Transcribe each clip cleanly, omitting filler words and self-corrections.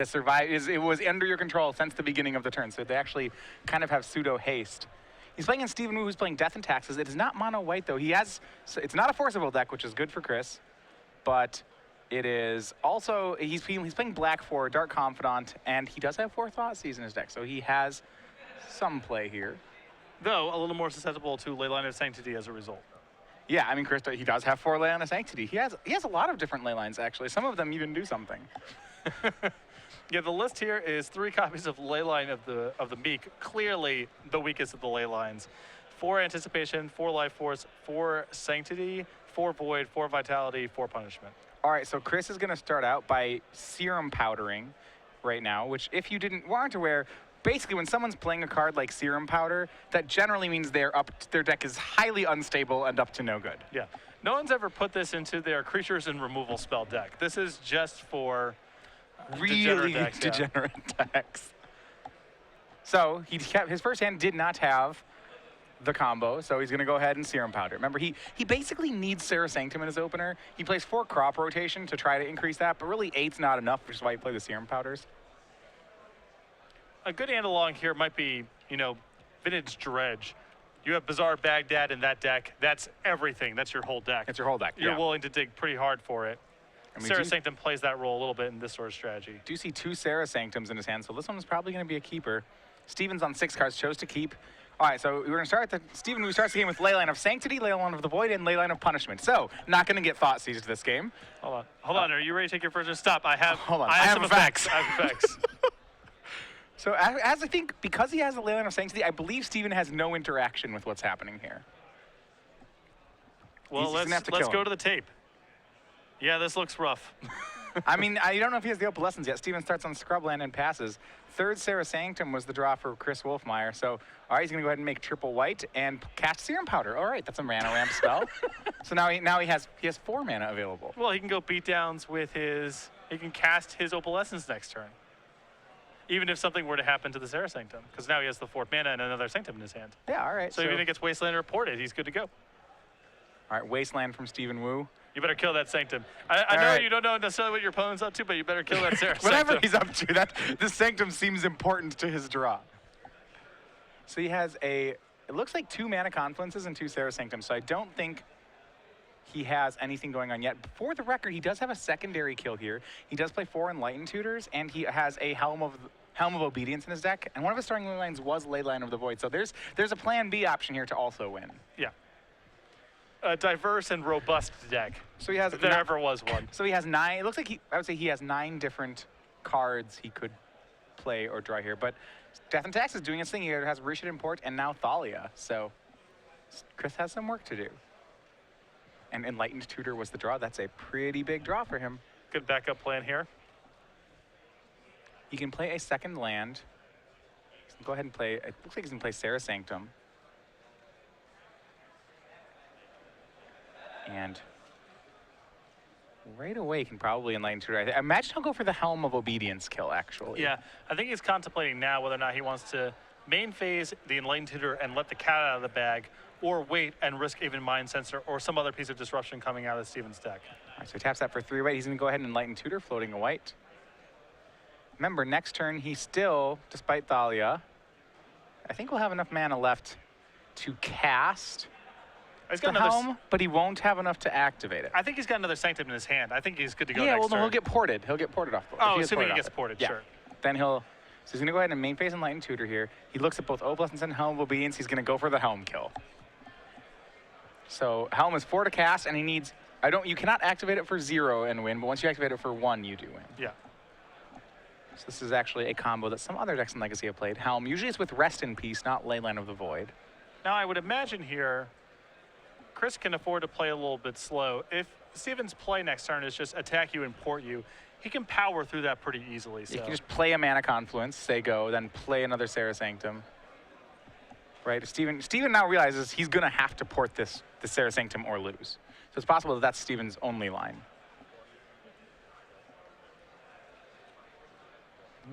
It was under your control since the beginning of the turn, so they actually kind of have pseudo haste. He's playing against Steven Wu, who's playing Death and Taxes. It is not mono white though. It's not a forcible deck, which is good for Chris, but it is also he's playing black for Dark Confidant, and he does have 4 Thoughtseize in his deck, so he has some play here. Though a little more susceptible to Leyline of Sanctity as a result. Yeah, I mean, Chris, he does have 4 Leyline of Sanctity. He has a lot of different Leylines actually. Some of them even do something. Yeah, the list here is 3 copies of Leyline of the Meek, clearly the weakest of the Leylines. 4 Anticipation, 4 Life Force, 4 Sanctity, 4 Void, 4 Vitality, 4 Punishment. All right, so Chris is going to start out by Serum Powdering right now, which if you weren't aware, basically when someone's playing a card like Serum Powder, that generally means their deck is highly unstable and up to no good. Yeah, no one's ever put this into their creatures and removal spell deck. This is just for really degenerate decks. So his first hand did not have the combo, so he's going to go ahead and Serum Powder. Remember, he basically needs Serra Sanctum in his opener. He plays 4 Crop Rotation to try to increase that, but really 8's not enough, which is why he plays the Serum Powders. A good analog here might be, Vintage Dredge. You have Bizarre Baghdad in that deck. That's everything. That's your whole deck. That's your whole deck. You're willing to dig pretty hard for it. I mean, Serra Sanctum plays that role a little bit in this sort of strategy. Do see 2 Serra Sanctums in his hand, so this one is probably going to be a keeper. Steven's on 6 cards, chose to keep. All right, so we're going to start Steven, we start the game with Leyline of Sanctity, Leyline of the Void, and Leyline of Punishment. So, not going to get Thoughtseize this game. Hold on. Are you ready to take your first one? Stop. I have some effects. I have effects. So, as I think, because he has the Leyline of Sanctity, I believe Steven has no interaction with what's happening here. Well, let's go to the tape. Yeah, this looks rough. I mean, I don't know if he has the Opalescence yet. Steven starts on Scrubland and passes. 3rd Serra Sanctum was the draw for Chris Wolfmeyer. So, all right, he's going to go ahead and make triple white and cast Serum Powder. All right, that's a mana ramp spell. So now he has 4 mana available. Well, he can go beatdowns with he can cast his Opalescence next turn. Even if something were to happen to the Serra Sanctum, because now he has the 4th mana and another Sanctum in his hand. Yeah, all right. So even if it gets Wasteland reported, he's good to go. All right, Wasteland from Steven Wu. You better kill that Sanctum. I know you don't know necessarily what your opponent's up to, but you better kill that Serra Sanctum. Whatever he's up to, this Sanctum seems important to his draw. So he has it looks like 2 Mana Confluences and 2 Serra Sanctums, so I don't think he has anything going on yet. For the record, he does have a secondary kill here. He does play 4 Enlightened Tutors, and he has a Helm of Obedience in his deck, and one of his starting lines was Leyline of the Void, so there's a plan B option here to also win. Yeah. A diverse and robust deck. So he has if there ever was one. So he has 9. It looks like I would say he has 9 different cards he could play or draw here. But Death and Tax is doing its thing. He has Rishid Import and now Thalia. So Chris has some work to do. And Enlightened Tutor was the draw. That's a pretty big draw for him. Good backup plan here. He can play a 2nd land. Go ahead and play. It looks like he's going to play Serra Sanctum. And right away, he can probably Enlighten Tutor. I imagine he'll go for the Helm of Obedience kill, actually. Yeah, I think he's contemplating now whether or not he wants to main phase the Enlightened Tutor and let the cat out of the bag, or wait and risk even Mind Sensor or some other piece of disruption coming out of Steven's deck. All right, so he taps that for 3 white. He's going to go ahead and Enlighten Tutor, floating a white. Remember, next turn, he still, despite Thalia, I think we'll have enough mana left to cast he's got the Helm, but he won't have enough to activate it. I think he's got another Sanctum in his hand. I think he's good to go next turn. Yeah, well, no, he'll get ported. He'll get ported off. Oh, assuming he gets ported, sure. Then so he's going to go ahead and main phase Enlightened Tutor here. He looks at both Opalescence and Helm of Obedience. He's going to go for the Helm kill. So Helm is 4 to cast, and he needs, you cannot activate it for 0 and win, but once you activate it for 1, you do win. Yeah. So this is actually a combo that some other decks in Legacy have played. Helm, usually it's with Rest in Peace, not Leyline of the Void. Now I would imagine here, Chris can afford to play a little bit slow. If Steven's play next turn is just attack you and port you, he can power through that pretty easily. So. You can just play a Mana Confluence, say go, then play another Serra Sanctum. Right? Steven now realizes he's going to have to port the Serra Sanctum or lose. So it's possible that that's Steven's only line.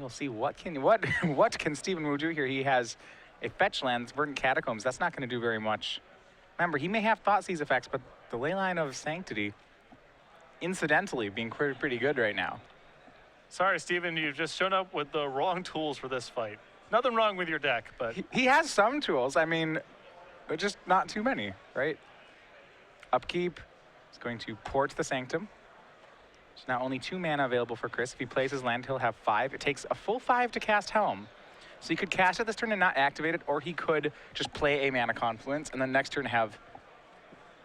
We'll see what can Steven Wu do here. He has a fetch land, Verdant Catacombs. That's not going to do very much. Remember, he may have Thoughtseize effects, but the Leyline of Sanctity, incidentally, being pretty good right now. Sorry, Steven, you've just shown up with the wrong tools for this fight. Nothing wrong with your deck, but He has some tools. I mean, but just not too many, right? Upkeep is going to port the Sanctum. There's now only 2 mana available for Chris. If he plays his land, he'll have 5. It takes a full 5 to cast Helm. So he could cast it this turn and not activate it, or he could just play a Mana Confluence and then next turn have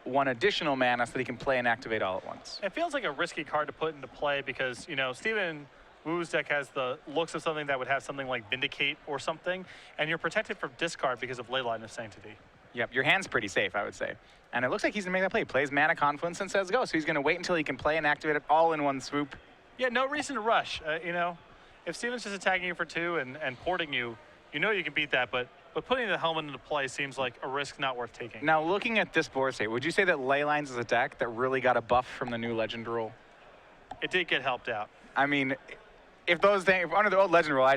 1 additional mana so that he can play and activate all at once. it feels like a risky card to put into play because, you know, Steven Wu's deck has the looks of something that would have something like Vindicate or something, and you're protected from discard because of Leyline of Sanctity. Yep, your hand's pretty safe, I would say. And it looks like he's gonna make that play. He plays Mana Confluence and says go. So he's gonna wait until he can play and activate it all in one swoop. Yeah, no reason to rush. You know, if Steven's just attacking you for 2 and porting you, you know you can beat that, but putting the helmet into play seems like a risk not worth taking. Now, looking at this board state, would you say that Leylines is a deck that really got a buff from the new Legend rule? It did get helped out. I mean, if those things, if under the old Legend rule,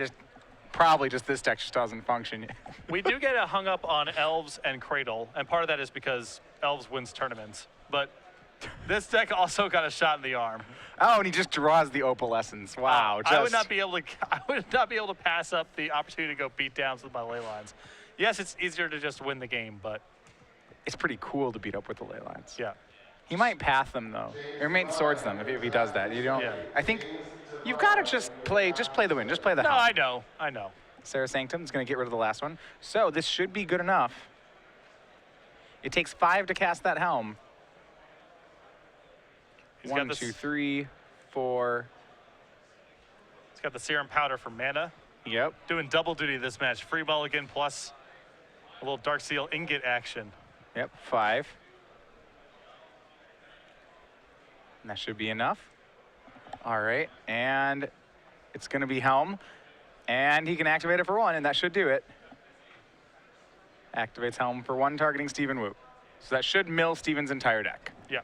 probably just this deck just doesn't function. We do get a hung up on Elves and Cradle, and part of that is because Elves wins tournaments. But this deck also got a shot in the arm. Oh, and he just draws the Opalescence. Wow. I would not be able to pass up the opportunity to go beat downs with my ley lines. Yes, it's easier to just win the game, but It's pretty cool to beat up with the Leylines. yeah. He might path them though, or might swords them if he does that. You don't. Yeah. I think you've got to just play the win. Just play the No, helm. I know. Sarah Sanctum is going to get rid of the last one. So this should be good enough. It takes 5 to cast that helm. He's 1, got this, 2, 3, 4. He's got the Serum Powder for mana. Yep. Doing double duty this match. Free mulligan plus a little Dark Seal ingot action. Yep. 5. And that should be enough. All right. And it's going to be helm. And he can activate it for 1, and that should do it. Activates helm for 1, targeting Steven Wu. So that should mill Steven's entire deck. Yeah.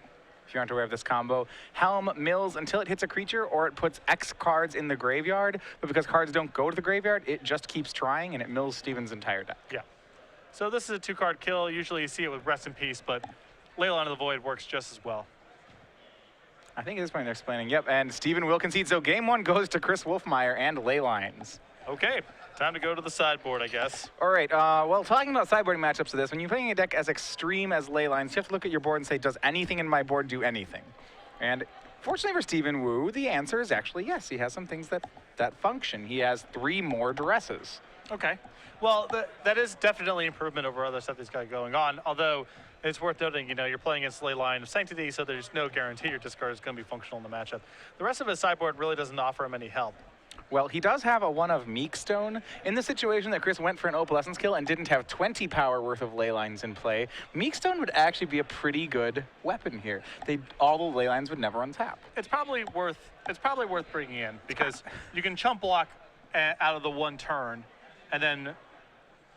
If you aren't aware of this combo, Helm mills until it hits a creature or it puts X cards in the graveyard, but because cards don't go to the graveyard, it just keeps trying and it mills Steven's entire deck. Yeah. So this is a 2-card kill. Usually you see it with Rest in Peace, but Leyline of the Void works just as well. I think at this point they're explaining, yep, and Steven will concede. So game 1 goes to Chris Wolfmeyer and Leylines. Okay, time to go to the sideboard, I guess. All right, well, talking about sideboarding matchups to this, when you're playing a deck as extreme as Leylines, you have to look at your board and say, does anything in my board do anything? And fortunately for Steven Wu, the answer is actually yes. He has some things that function. He has 3 more Duresses. Okay. Well, that is definitely improvement over other stuff that's got going on, although it's worth noting, you know, you're playing against Leyline of Sanctity, so there's no guarantee your discard is going to be functional in the matchup. The rest of his sideboard really doesn't offer him any help. Well, he does have a 1 of Meekstone. In the situation that Chris went for an Opalescence kill and didn't have 20 power worth of Leylines in play, Meekstone would actually be a pretty good weapon here. All the Leylines would never untap. It's probably worth bringing in because you can chump block out of the 1 turn, and then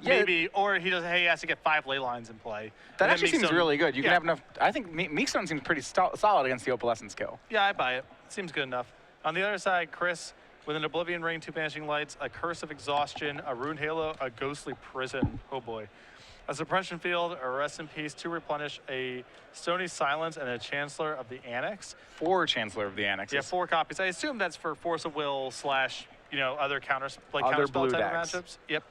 maybe, or he has to get 5 Leylines in play. That actually seems really good. You can yeah. have enough. I think Meekstone seems pretty solid against the Opalescence kill. Yeah, I buy it. Seems good enough. On the other side, Chris, with an Oblivion Ring, 2 Banishing Lights, a Curse of Exhaustion, a Rune Halo, a Ghostly Prison. Oh boy. A Suppression Field, a Rest in Peace, 2 Replenish, a Stony Silence, and a Chancellor of the Annex. 4 Chancellor of the Annex. Yeah, 4 copies. I assume that's for Force of Will / other counterspell blue type decks. of matchups. Yep.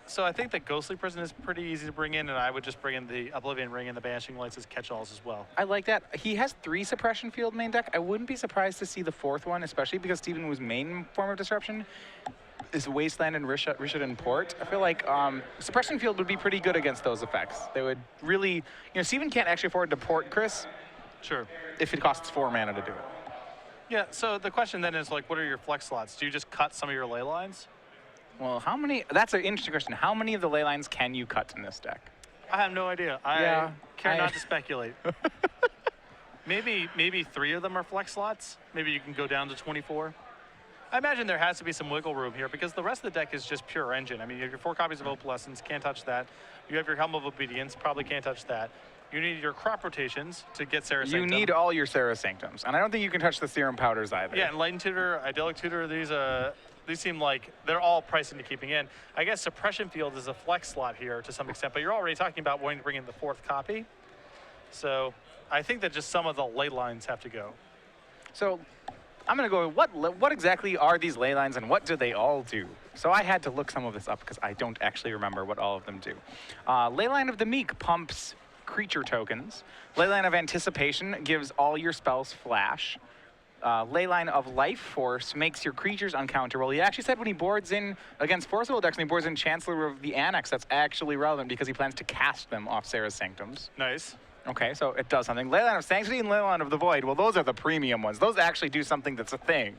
So I think that Ghostly Prison is pretty easy to bring in, and I would just bring in the Oblivion Ring and the Banishing Lights as catch-alls as well. I like that. He has 3 Suppression Field main deck. I wouldn't be surprised to see the 4th one, especially because Steven Wu's main form of disruption is Wasteland and Rishadan Port. I feel like Suppression Field would be pretty good against those effects. They would really, Steven can't actually afford to port Chris. Sure. If it costs 4 mana to do it. Yeah, so the question then is, like, what are your flex slots? Do you just cut some of your ley lines? Well, that's an interesting question. How many of the Leylines can you cut in this deck? I have no idea. I care not to speculate. Maybe 3 of them are flex slots. Maybe you can go down to 24. I imagine there has to be some wiggle room here because the rest of the deck is just pure engine. I mean, you have your 4 copies of Opalescence, can't touch that. You have your Helm of Obedience, probably can't touch that. You need your crop rotations to get Sarah Sanctum. You need all your Sarah Sanctums. And I don't think you can touch the Serum Powders either. Yeah, Enlightened Tutor, Idyllic Tutor, these seem like they're all priced into keeping in. I guess Suppression Field is a flex slot here to some extent, but you're already talking about wanting to bring in the 4th copy. So I think that just some of the ley lines have to go. So I'm going to go, what exactly are these ley lines and what do they all do? So I had to look some of this up because I don't actually remember what all of them do. Leyline of the Meek pumps creature tokens. Leyline of Anticipation gives all your spells flash. Leyline of Life Force makes your creatures uncounterable. He actually said when he boards in against Forcible decks and he boards in Chancellor of the Annex, that's actually relevant because he plans to cast them off Sarah's Sanctums. Nice. Okay, so it does something. Leyline of Sanctity and Leyline of the Void, well, those are the premium ones. Those actually do something that's a thing.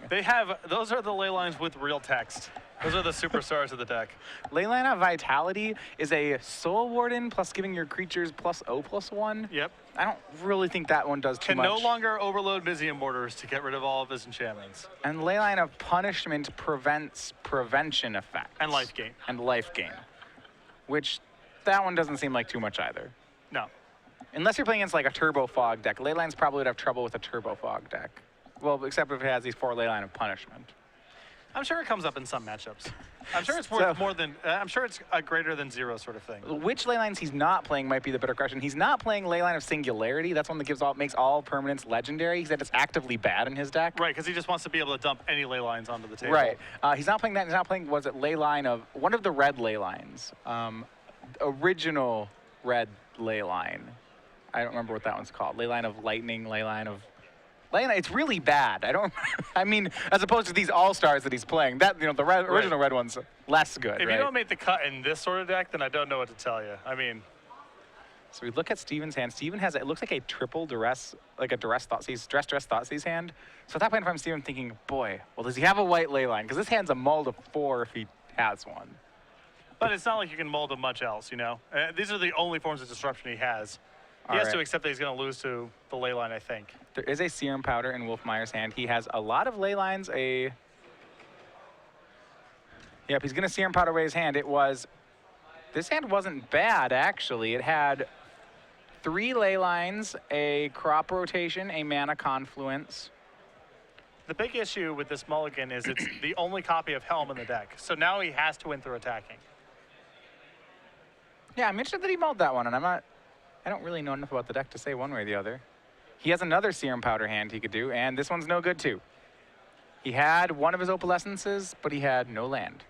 Those are the ley lines with real text. Those are the superstars of the deck. Leyline of Vitality is a Soul Warden plus giving your creatures +0/+1. Yep. I don't really think that one does too Can much. no longer overload Mizium Mortars to get rid of all of his enchantments. And Leyline of Punishment prevents prevention effects. And life gain. And life gain. Which, that one doesn't seem like too much either. No. Unless you're playing against like a Turbo Fog deck. Leylines probably would have trouble with a Turbo Fog deck. Well, except if it has these 4 Leyline of Punishment. I'm sure it comes up in some matchups. I'm sure it's worth more than, I'm sure it's a greater than 0 sort of thing. Which Leylines he's not playing might be the better question. He's not playing Leyline of Singularity. That's one that makes all permanents legendary. He said it's actively bad in his deck. Right, because he just wants to be able to dump any ley lines onto the table. Right. He's not playing that. He's not playing, was it Leyline of, one of the red Leylines. Original red Leyline. I don't remember what that one's called. Leyline of Lightning, Leyline, it's really bad. I mean, as opposed to these all-stars that he's playing, that, the original red one's less good, If you don't make the cut in this sort of deck, then I don't know what to tell you. I mean. So we look at Steven's hand. Steven has, it looks like a triple duress, like a duress Thoughtseize, dress Thoughtseize hand. So at that point, if I'm Steven thinking, boy, well, does he have a white Leyline? Because this hand's a mull to 4 if he has one. But it's not like you can mull to much else, These are the only forms of disruption he has. He has to accept that he's going to lose to the Leyline, I think. There is a Serum Powder in Wolfmeyer's hand. He has a lot of Leylines. Yep, he's going to Serum Powder away his hand. This hand wasn't bad, actually. It had 3 Leylines, a Crop Rotation, a Mana Confluence. The big issue with this mulligan is it's the only copy of Helm in the deck. So now he has to win through attacking. Yeah, I'm interested that he mulled that one, and I don't really know enough about the deck to say one way or the other. He has another Serum Powder hand he could do, and this one's no good too. He had one of his Opalescences, but he had no land.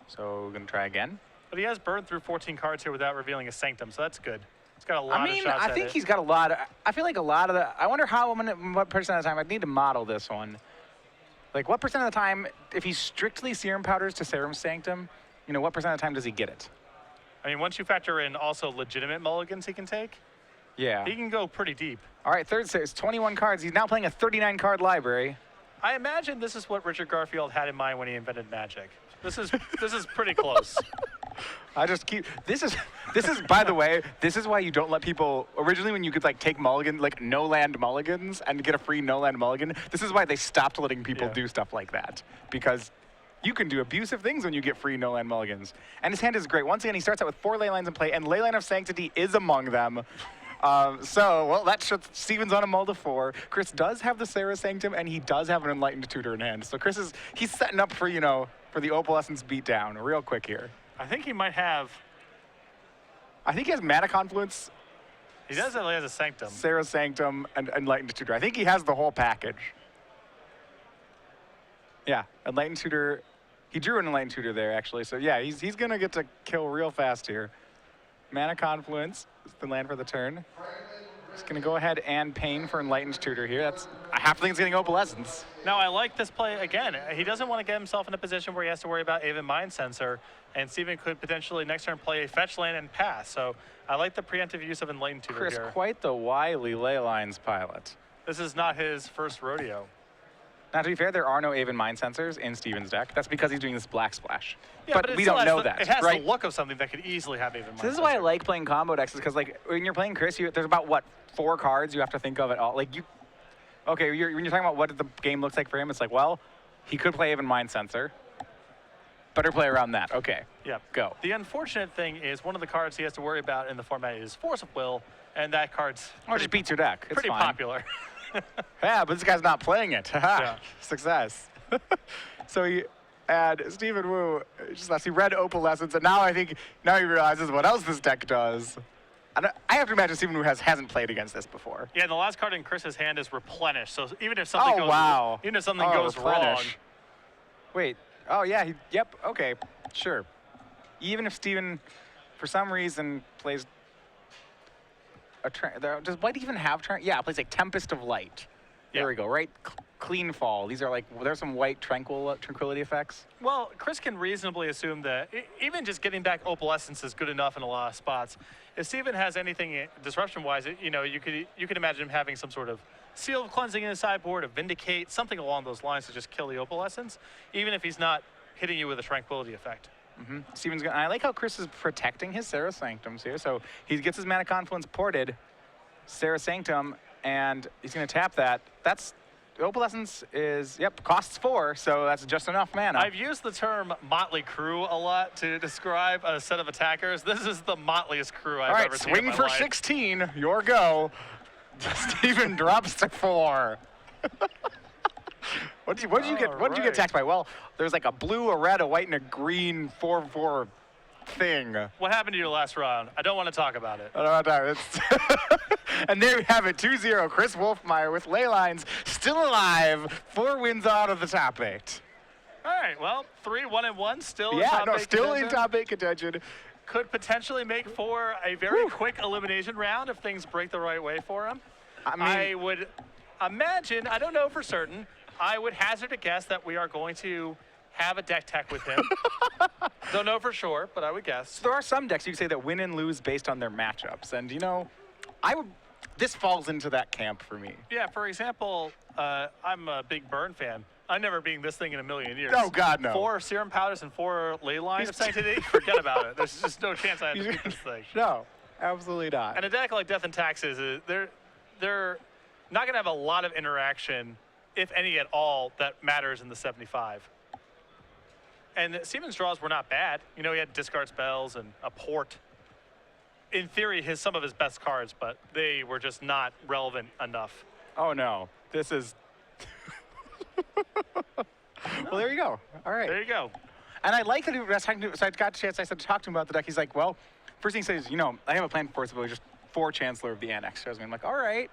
So we're gonna try again. But he has burned through 14 cards here without revealing a Sanctum, so that's good. He's got a lot of shots at it. I think he's got a lot. I feel like a lot of I wonder what percent of the time, I'd need to model this one. Like what percent of the time, if he strictly Serum Powders to Serum Sanctum, what percent of the time does he get it? I mean, once you factor in also legitimate mulligans he can take, yeah, he can go pretty deep. All right, third series, 21 cards. He's now playing a 39-card library. I imagine this is what Richard Garfield had in mind when he invented Magic. This is pretty close. This is by the way, this is why you don't let people, originally when you could take mulligan, no land mulligans and get a free no land mulligan, this is why they stopped letting people do stuff like that. Because you can do abusive things when you get free no land mulligans. And his hand is great. Once again, he starts out with 4 Leylines in play, and Leyline of Sanctity is among them. That shuts Steven's on a mull to 4. Chris does have the Sarah Sanctum, and he does have an Enlightened Tutor in hand. So Chris he's setting up for, for the Opalescence beatdown real quick here. I think he might have. I think he has Mana Confluence. He does have a Sanctum. Sarah Sanctum and Enlightened Tutor. I think he has the whole package. Yeah, Enlightened Tutor. He drew an Enlightened Tutor there, actually. So yeah, he's going to get to kill real fast here. Mana Confluence is the land for the turn. Just going to go ahead and Pain for Enlightened Tutor here. I have to think it's getting Opalescence. Now, I like this play again. He doesn't want to get himself in a position where he has to worry about Aven Mind Sensor, and Steven could potentially next turn play a fetch land and pass. So I like the preemptive use of Enlightened Tutor Chris, here. quite the wily Leylines pilot. This is not his first rodeo. Now, to be fair, there are no Aven Mind Sensors in Steven's deck. That's because he's doing this Black Splash. Yeah, but we don't know that, It has right? the look of something that could easily have Aven Mind So this is why I like playing combo decks, is because when you're playing Chris, there's about 4 cards you have to think of at all. When you're talking about what the game looks like for him, it's well, he could play Aven Mind Sensor. Better play around that. Okay. Yeah. Go. The unfortunate thing is one of the cards he has to worry about in the format is Force of Will, and that card's just beats your deck. It's pretty fine. popular. Yeah, but this guy's not playing it. Yeah. Success. So Steven Wu he read Opalescence, and now he realizes what else this deck does. I have to imagine Steven hasn't played against this before. Yeah, and the last card in Chris's hand is Replenish. So even if something goes, wow. even if something goes wrong, Replenish. Wait. Oh yeah. Yep. Okay. Sure. Even if Steven, for some reason, plays does White even have yeah, it plays like Tempest of Light. There we go. Right. Clean Fall. These are like there's some white tranquility effects. well, Chris can reasonably assume that even just getting back Opalescence is good enough in a lot of spots. If Steven has anything disruption-wise, you could imagine him having some sort of Seal of Cleansing in the sideboard, a Vindicate, something along those lines to just kill the Opalescence, even if he's not hitting you with a Tranquility effect. Steven's I like how Chris is protecting his Serra Sanctums here. So he gets his Mana Confluence ported, Serra Sanctum, and he's going to tap that. That's Opalescence is, costs 4, so that's just enough mana. I've used the term Motley Crew a lot to describe a set of attackers. This is the motleyest crew I've ever seen in my swing for life. 16, your go. Steven drops to 4. What did you get attacked by? Well, there's like a blue, a red, a white, and a green 4/4 thing. What happened to your last round? I don't want to talk about it. I don't know. And there we have it, 2-0. Chris Wolfmeyer with Leylines still alive, 4 wins out of the top 8. All right, well, 3-1-1, still in Yeah, top no, 8 still contention. in top 8 contention. Could potentially make for a very quick elimination round if things break the right way for him. I would imagine, I don't know for certain, I would hazard a guess that we are going to have a deck tech with him. Don't know for sure, but I would guess. So there are some decks you can say that win and lose based on their matchups, and this falls into that camp for me. Yeah, for example, I'm a big Burn fan. I'm never beating this thing in a million years. Oh, God, no. 4 Serum Powders and 4 Leyline of Sanctity, forget about it. There's just no chance I have to beat this thing. No, absolutely not. And a deck like Death and Taxes, they're not going to have a lot of interaction, if any at all, that matters in the 75. And Steven's draws were not bad. He had discard spells and a port. In theory, some of his best cards, but they were just not relevant enough. Oh, no. This is... Well, there you go. All right. There you go. And I like that he was talking to, so I got a chance, I said to talk to him about the deck. He's like, well, first thing he says, I have a plan for it, so just 4 Chancellor of the Annex. So I'm like, all right.